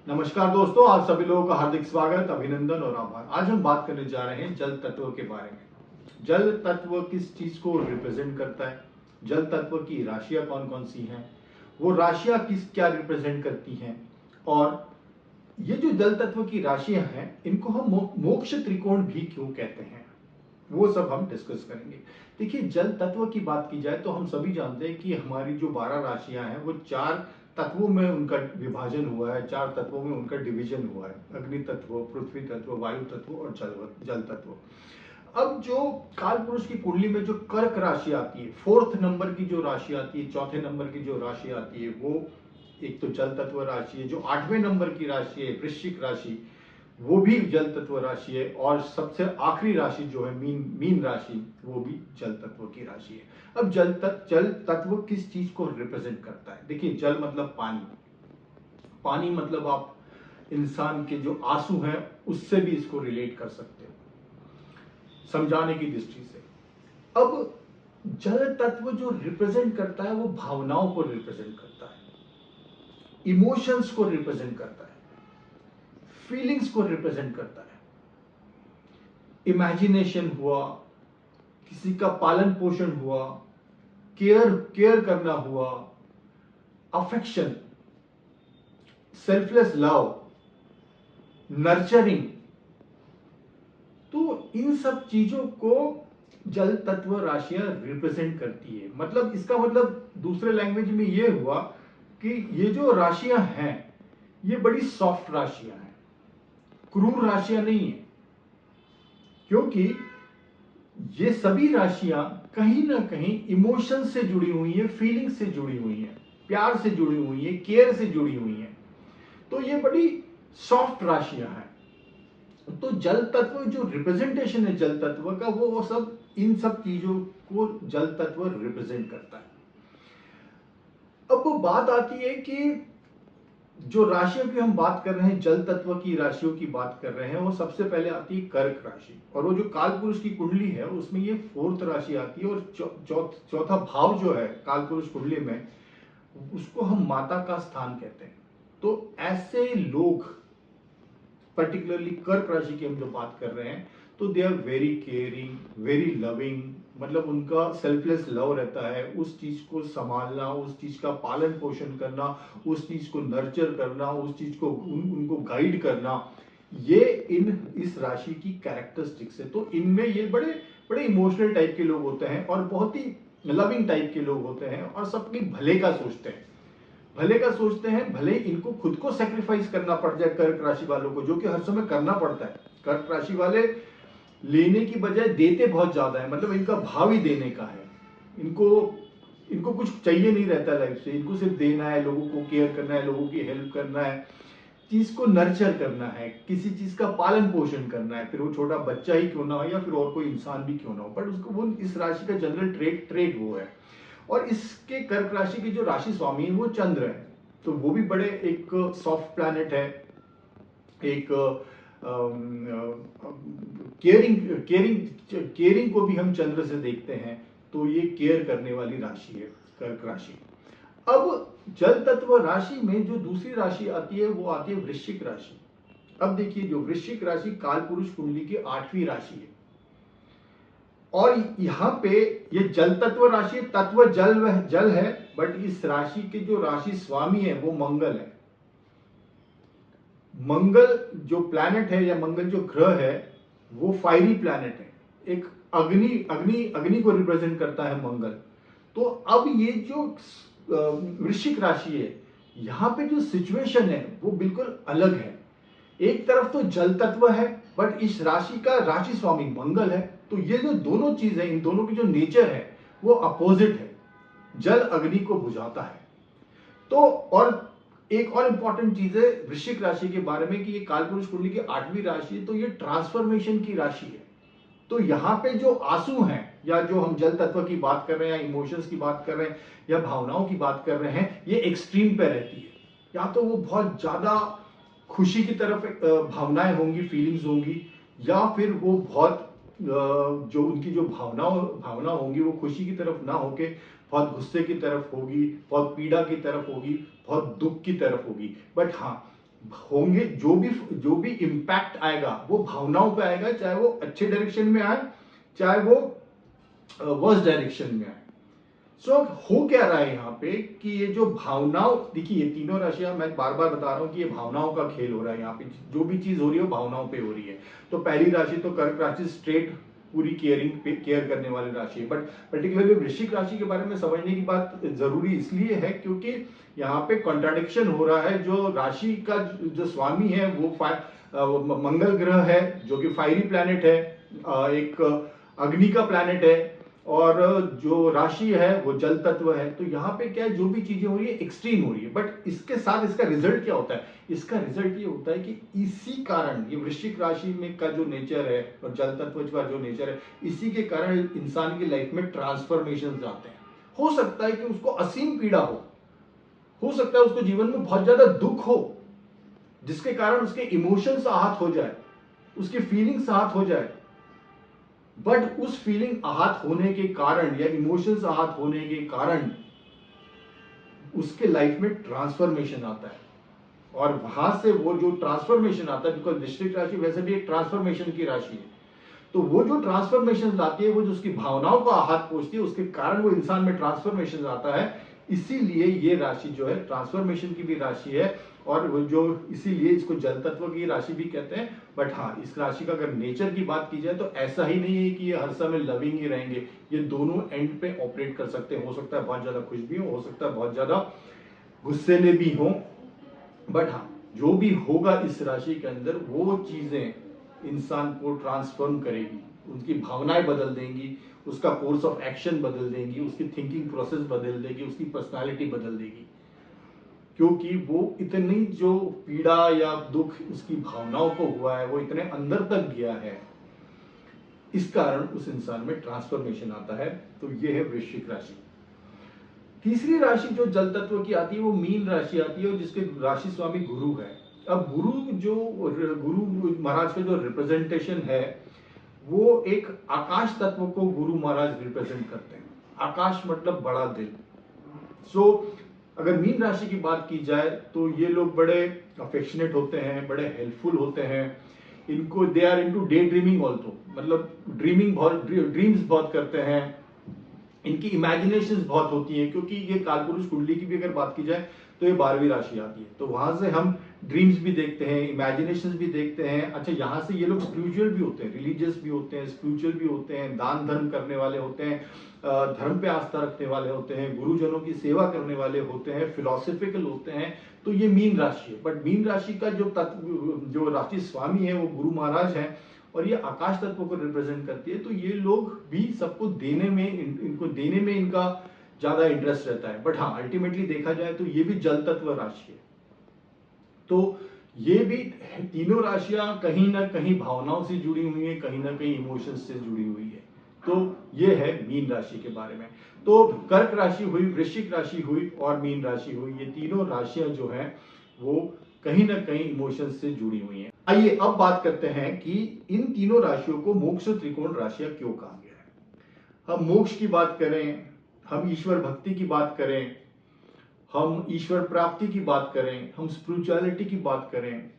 नमस्कार दोस्तों, आप सभी लोगों का हार्दिक स्वागत, अभिनंदन और आभार। आज हम बात करने जा रहे हैं जल तत्व के बारे में। जल तत्व किस चीज को रिप्रेजेंट करता है, जल तत्व की राशियां कौन कौन सी हैं, वो राशियां किस क्या रिप्रेजेंट करती हैं, और ये जो जल तत्व की राशियां हैं इनको हम मोक्ष त्रिकोण भी क्यों कहते हैं, वो सब हम डिस्कस करेंगे। देखिए, जल तत्व की बात की जाए तो हम सभी जानते हैं कि हमारी जो 12 राशियां हैं वो 4 तत्वों में उनका विभाजन हुआ है, 4 तत्वों में उनका डिवीजन हुआ है। अग्नि तत्व, पृथ्वी तत्व, वायु तत्व और जल तत्व। अब जो काल पुरुष की कुंडली में जो कर्क राशि आती है, 4th नंबर की जो राशि आती है, चौथे नंबर की जो राशि आती है, वो एक तो जल तत्व राशि है। जो 8वें नंबर की राशि है वृश्चिक राशि, वो भी जल तत्व राशि है। और सबसे आखिरी राशि जो है मीन राशि, वो भी जल तत्व की राशि है। अब जल तत्व किस चीज को रिप्रेजेंट करता है? देखिए, जल मतलब पानी, पानी मतलब आप इंसान के जो आंसू हैं उससे भी इसको रिलेट कर सकते हो समझाने की दृष्टि से। अब जल तत्व जो रिप्रेजेंट करता है वो भावनाओं को रिप्रेजेंट करता है, इमोशंस को रिप्रेजेंट करता है, फीलिंग्स को रिप्रेजेंट करता है। इमेजिनेशन हुआ, किसी का पालन पोषण हुआ, केयर करना हुआ, अफेक्शन, सेल्फलेस लव, नर्चरिंग। तो इन सब चीजों को जल तत्व राशियां रिप्रेजेंट करती है। मतलब इसका मतलब दूसरे लैंग्वेज में ये हुआ कि ये जो राशियां हैं ये बड़ी सॉफ्ट राशियां हैं, क्रूर राशियां नहीं है। क्योंकि ये सभी राशियां कहीं ना कहीं इमोशन से जुड़ी हुई है, फीलिंग से जुड़ी हुई है, प्यार से जुड़ी हुई है, केयर से जुड़ी हुई है। तो ये बड़ी सॉफ्ट राशियां हैं। तो जल तत्व जो रिप्रेजेंटेशन है जल तत्व का, वो सब इन सब चीजों को जल तत्व रिप्रेजेंट करता है। अब वो बात आती है कि जो राशियों की हम बात कर रहे हैं, जल तत्व की राशियों की बात कर रहे हैं, वो सबसे पहले आती है कर्क राशि। और वो जो काल पुरुष की कुंडली है उसमें ये 4th राशि आती है। और चौथा भाव जो है काल पुरुष कुंडली में, उसको हम माता का स्थान कहते हैं। तो ऐसे लोग, पर्टिकुलरली कर्क राशि की हम जो बात कर रहे हैं, तो they are very caring, very loving. मतलब उनका सेल्फलेस लव रहता है, उस चीज को संभालना, उस चीज का पालन पोषण करना, उस चीज को नर्चर करना, उस चीज को उनको गाइड करना, ये इस राशि की कैरेक्टरिस्टिक्स है। तो इनमें ये बड़े बड़े इमोशनल टाइप के लोग होते हैं और बहुत ही लविंग टाइप के लोग होते हैं और सबके भले का सोचते हैं, भले का सोचते हैं। भले इनको खुद को सेक्रीफाइस करना पड़ जाए कर्क राशि वालों को, जो कि हर समय करना पड़ता है। कर्क राशि वाले लेने की बजाय देते बहुत ज्यादा है। मतलब इनका भाव ही देने का है। इनको इनको कुछ चाहिए नहीं रहता लाइफ से, इनको सिर्फ देना है, लोगों को केयर करना है, लोगों की हेल्प करना है, चीज को नर्चर करना है, किसी चीज का पालन पोषण करना है, फिर वो छोटा बच्चा ही क्यों ना हो या फिर और कोई इंसान भी क्यों ना हो। बट उसको वो इस राशि का जनरल ट्रेड वो है। और इसके कर्क राशि की जो राशि स्वामी है वो चंद्र है। तो वो भी बड़े एक सॉफ्ट प्लैनेट है, एक केयरिंग केयरिंग केयरिंग को भी हम चंद्र से देखते हैं। तो ये केयर करने वाली राशि है कर्क राशि। अब जल तत्व राशि में जो दूसरी राशि आती है वो आती है वृश्चिक राशि। अब देखिए, जो वृश्चिक राशि काल पुरुष कुंडली की 8वीं राशि है। और यहां पे ये जल तत्व राशि, तत्व जल है, बट इस राशि के जो राशि स्वामी है वो मंगल है। मंगल जो प्लैनेट है या मंगल जो ग्रह है वो फायरी प्लैनेट है। एक अग्नि को रिप्रेजेंट करता है मंगल। तो अब ये जो वृश्चिक राशि है, यहां पे जो सिचुएशन है वो बिल्कुल अलग है। एक तरफ तो जल तत्व है, बट इस राशि का राशि स्वामी मंगल है। तो ये जो दोनों चीज है, इन दोनों की जो नेचर है वो अपोजिट है। जल अग्नि को बुझाता है। तो और एक और इंपॉर्टेंट चीज है वृश्चिक राशि के बारे में कि ये कालपुरुष कुंडली की 8वीं राशि है, तो ये ट्रांसफॉर्मेशन की राशि है। तो यहाँ पे जो आंसू हैं, या जो हम जल तत्व की बात कर रहे हैं, या इमोशंस की बात कर रहे हैं, या भावनाओं की बात कर रहे हैं, ये एक्सट्रीम पे रहती है। या तो वो बहुत ज्यादा खुशी की तरफ भावनाएं होंगी, फीलिंग्स होंगी, या फिर वो बहुत जो उनकी जो भावना होंगी वो खुशी की तरफ ना होके बहुत गुस्से की तरफ होगी, बहुत पीड़ा की तरफ होगी, बहुत दुख की तरफ होगी। बट हाँ, होंगे, जो भी इम्पैक्ट आएगा वो भावनाओं पे आएगा, चाहे वो अच्छे डायरेक्शन में आए, चाहे वो वर्स्ट डायरेक्शन में आए। सो हो क्या रहा है यहाँ पे कि ये जो भावनाओं, देखिए ये तीनों राशियां, मैं बार बार बता रहा हूं कि ये भावनाओं का खेल हो रहा है यहाँ पे, जो भी चीज हो रही है वो भावनाओं पे हो रही है। तो पहली राशि तो कर्क राशि, स्ट्रेट पूरी केयर करने वाली राशि है, बट पर्टिकुलरली वृश्चिक राशि के बारे में समझने की बात जरूरी इसलिए है क्योंकि यहाँ पे कॉन्ट्राडिक्शन हो रहा है। जो राशि का जो स्वामी है वो मंगल ग्रह है, जो कि फायरी प्लैनेट है, एक अग्नि का प्लैनेट है, और जो राशि है वो जल तत्व है। तो यहाँ पे क्या है, जो भी चीजें हो रही है एक्सट्रीम हो रही है, बट इसके साथ इसका रिजल्ट क्या होता है? इसका रिजल्ट ये होता है कि इसी कारण ये वृश्चिक राशि में का जो नेचर है और जल तत्व का जो नेचर है, इसी के कारण इंसान की लाइफ में ट्रांसफॉर्मेशन आते हैं। हो सकता है कि उसको असीम पीड़ा हो सकता है उसको जीवन में बहुत ज्यादा दुख हो, जिसके कारण उसके इमोशंस आहत हो जाए, उसकी फीलिंग्स आहत हो जाए, बट उस फीलिंग आहत होने के कारण या इमोशंस आहत होने के कारण उसके लाइफ में ट्रांसफॉर्मेशन आता है। और वहां से वो जो ट्रांसफॉर्मेशन आता है, बिकॉज वृश्चिक राशि वैसे भी एक ट्रांसफॉर्मेशन की राशि है, तो वो जो ट्रांसफॉर्मेशन लाती है, वो जो उसकी भावनाओं को आहत पहुंचती है, उसके कारण वो इंसान में ट्रांसफॉर्मेशन आता है। इसीलिए ये राशि जो है ट्रांसफॉर्मेशन की भी राशि है, और वो जो इसीलिए इसको जल तत्व की राशि भी कहते हैं। बट हाँ, इस राशि का अगर नेचर की बात की जाए तो ऐसा ही नहीं है कि ये हर समय लविंग ही रहेंगे, ये दोनों एंड पे ऑपरेट कर सकते हैं। हो सकता है बहुत ज्यादा खुश भी हो सकता है बहुत ज्यादा गुस्सेले भी हो, बट हाँ, जो भी होगा इस राशि के अंदर वो चीजें इंसान को ट्रांसफॉर्म करेगी, उनकी भावनाएं बदल देंगी, उसका कोर्स ऑफ एक्शन बदल देंगी, उसकी थिंकिंग प्रोसेस बदल देगी, उसकी पर्सनालिटी बदल देगी, क्योंकि वो इतनी जो पीड़ा या दुख उसकी भावनाओं को हुआ है वो इतने अंदर तक गया है, इस कारण उस इंसान में ट्रांसफॉर्मेशन आता है। तो ये है वृश्चिक राशि। तीसरी राशि जो जल तत्व की आती है वो मीन राशि आती है, और जिसके राशि स्वामी गुरु है। अब गुरु महाराज का जो रिप्रेजेंटेशन है वो एक आकाश तत्व को गुरु महाराज रिप्रेजेंट करते हैं। आकाश मतलब बड़ा दिल। सो अगर मीन राशि की बात की जाए तो ये लोग बड़े अफेक्शनेट होते हैं, बड़े हेल्पफुल होते हैं। इनको they are into day dreaming also, मतलब ड्रीम्स बहुत करते हैं। इनकी इमेजिनेशंस बहुत होती हैं, क्योंकि ये कालपुरुष कुंडली की भी अगर बात की जाए तो ये 12वीं राशि आती है, तो वहां से हम ड्रीम्स भी देखते हैं, इमेजिनेशंस भी देखते हैं। अच्छा, यहाँ से ये लोग स्पिरिचुअल भी होते हैं, रिलीजियस भी होते हैं, स्पिरिचुअल भी होते हैं, दान धर्म करने वाले होते हैं, धर्म पे आस्था रखने वाले होते हैं, गुरुजनों की सेवा करने वाले होते हैं, फिलोसफिकल होते हैं। तो ये मीन राशि है। बट मीन राशि का जो राशि स्वामी है वो गुरु महाराज है, और ये आकाश तत्व को रिप्रेजेंट करती है। तो ये लोग भी सबको देने में, इनको देने में इनका ज्यादा इंटरेस्ट रहता है। बट हाँ, अल्टीमेटली देखा जाए तो ये भी जल तत्व राशि है। तो ये भी तीनों राशियां कहीं ना कहीं भावनाओं से जुड़ी हुई है, कहीं ना कहीं इमोशंस से जुड़ी हुई है। तो ये है मीन राशि के बारे में। तो कर्क राशि हुई, वृश्चिक राशि हुई और मीन राशि हुई, ये तीनों राशियां जो हैं वो कहीं ना कहीं इमोशंस से जुड़ी हुई हैं। आइए अब बात करते हैं कि इन तीनों राशियों को मोक्ष त्रिकोण राशियां क्यों कहा गया है। हम मोक्ष की बात करें, हम ईश्वर भक्ति की बात करें, हम ईश्वर प्राप्ति की बात करें, हम स्पिरिचुअलिटी की बात करें,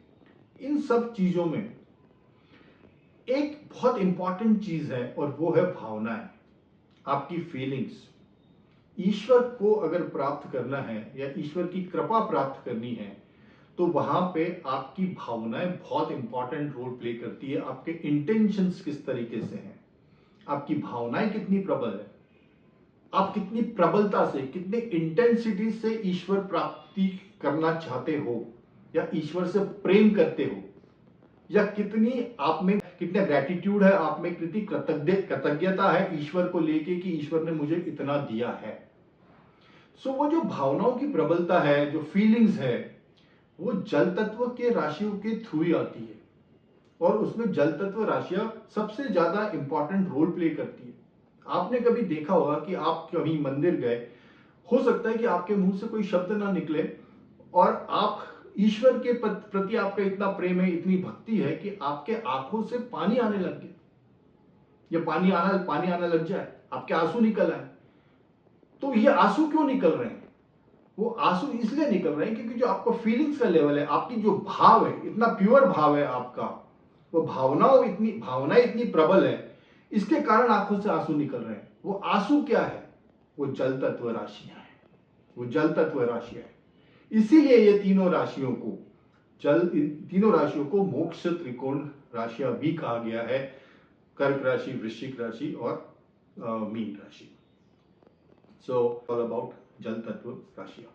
इन सब चीजों में एक बहुत इंपॉर्टेंट चीज है, और वो है भावनाएं, आपकी फीलिंग्स। ईश्वर को अगर प्राप्त करना है या ईश्वर की कृपा प्राप्त करनी है, तो वहां पे आपकी भावनाएं बहुत इंपॉर्टेंट रोल प्ले करती है। आपके इंटेंशंस किस तरीके से हैं, आपकी भावनाएं कितनी प्रबल है, आप कितनी प्रबलता से, कितने इंटेंसिटी से ईश्वर प्राप्ति करना चाहते हो, या ईश्वर से प्रेम करते हो, या कितनी आप में, कितना ग्रेटिट्यूड है आप में, कितनी कृतज्ञता है ईश्वर को लेके कि ईश्वर ने मुझे इतना दिया है। सो वो जो भावनाओं की प्रबलता है, जो फीलिंग्स है, वो जल तत्व के राशियों के थ्रू ही आती है, और उसमें जल तत्व राशियां सबसे ज्यादा इंपॉर्टेंट रोल प्ले करती है। आपने कभी देखा होगा कि आप कहीं मंदिर गए, हो सकता है कि आपके मुंह से कोई शब्द ना निकले, और आप ईश्वर के प्रति आपका इतना प्रेम है, इतनी भक्ति है कि आपके आंखों से पानी आने लग गया, या पानी आना लग जाए, आपके आंसू निकल आए। तो ये आंसू क्यों निकल रहे हैं? वो आंसू इसलिए निकल रहे हैं क्योंकि जो आपका फीलिंग्स का लेवल है, आपकी जो भाव है, इतना प्योर भाव है आपका, वो भावनाएं इतनी प्रबल है, इसके कारण आंखों से आंसू निकल रहे हैं। वो आंसू क्या है? वो जल तत्व राशियां हैं, वो जल तत्व राशियां हैं। इसीलिए ये तीनों राशियों को मोक्ष त्रिकोण राशियां भी कहा गया है, कर्क राशि, वृश्चिक राशि और मीन राशि। सो ऑल अबाउट जल तत्व राशियां।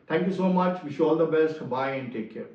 Thank you so much. Wish you all the best. Bye and take care.